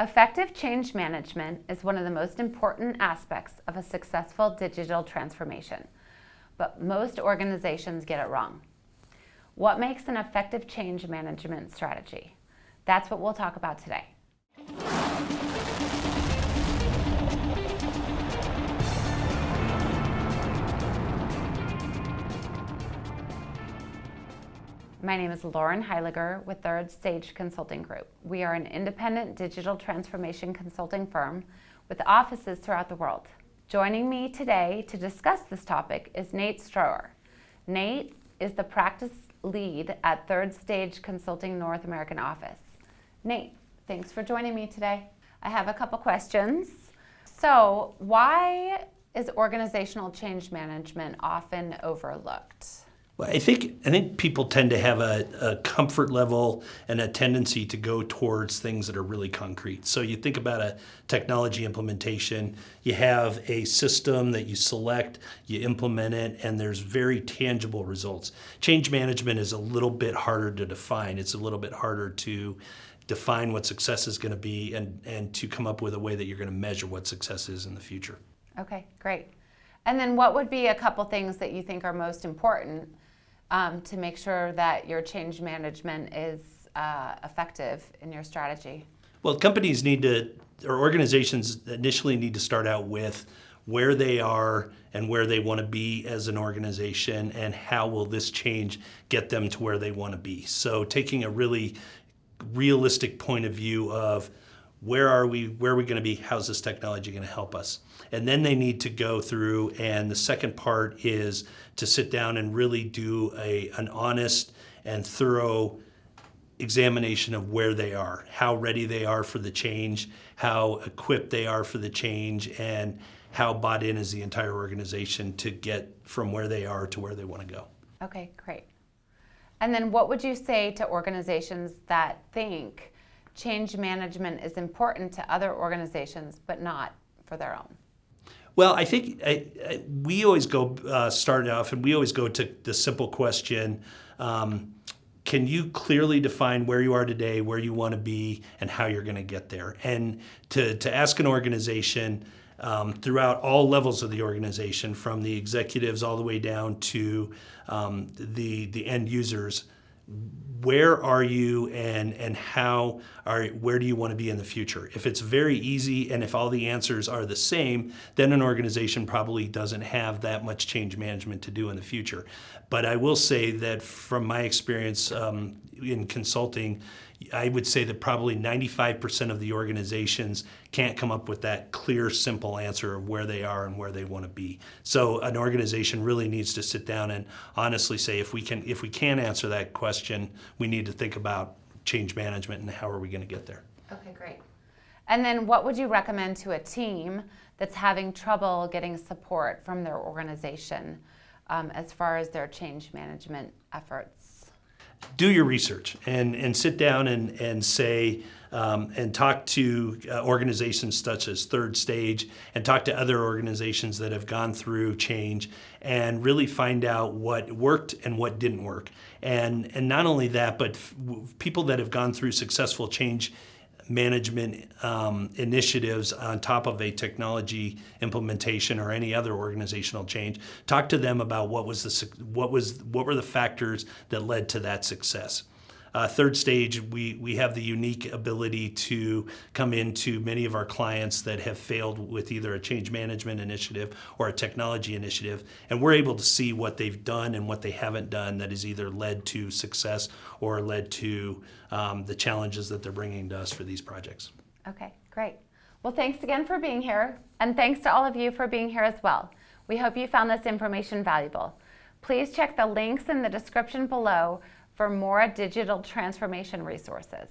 Effective change management is one of the most important aspects of a successful digital transformation, but most organizations get it wrong. What makes an effective change management strategy? That's what we'll talk about today. My name is Lauren Heylinger with Third Stage Consulting Group. We are an independent digital transformation consulting firm with offices throughout the world. Joining me today to discuss this topic is Nate Stroeher. Nate is the practice lead at Third Stage Consulting North American office. Nate, thanks for joining me today. I have a couple questions. So, why is organizational change management often overlooked? Well, I think people tend to have a comfort level and a tendency to go towards things that are really concrete. So you think about a technology implementation, you have a system that you select, you implement it, and there's very tangible results. Change management is a little bit harder to define. It's a little bit harder to define what success is going to be and to come up with a way that you're going to measure what success is in the future. Okay, great. And then what would be a couple things that you think are most important to make sure that your change management is effective in your strategy? Well, organizations initially need to start out with where they are and where they want to be as an organization, and how will this change get them to where they want to be. So taking a really realistic point of view of where are we going to be, how's this technology going to help us? And then they need to go through, and the second part is to sit down and really do an honest and thorough examination of where they are, how ready they are for the change, how equipped they are for the change, and how bought in is the entire organization to get from where they are to where they want to go. Okay, great. And then what would you say to organizations that think change management is important to other organizations but not for their own? Well, I think we always start off, and we always go to the simple question, can you clearly define where you are today, where you want to be, and how you're going to get there? And to ask an organization throughout all levels of the organization, from the executives all the way down to the end users, where are you and where do you want to be in the future? If it's very easy and if all the answers are the same, then an organization probably doesn't have that much change management to do in the future. But I will say that from my experience in consulting, I would say that probably 95% of the organizations can't come up with that clear, simple answer of where they are and where they want to be. So an organization really needs to sit down and honestly say, if we can't answer that question, we need to think about change management and how are we going to get there. Okay, great. And then what would you recommend to a team that's having trouble getting support from their organization as far as their change management efforts? Do your research and sit down and say and talk to organizations such as Third Stage, and talk to other organizations that have gone through change, and really find out what worked and what didn't work. And not only that, but people that have gone through successful change management initiatives on top of a technology implementation or any other organizational change. Talk to them about what were the factors that led to that success. Third Stage, we have the unique ability to come into many of our clients that have failed with either a change management initiative or a technology initiative, and we're able to see what they've done and what they haven't done that has either led to success or led to the challenges that they're bringing to us for these projects. Okay, great. Well, thanks again for being here, and thanks to all of you for being here as well. We hope you found this information valuable. Please check the links in the description below for more digital transformation resources.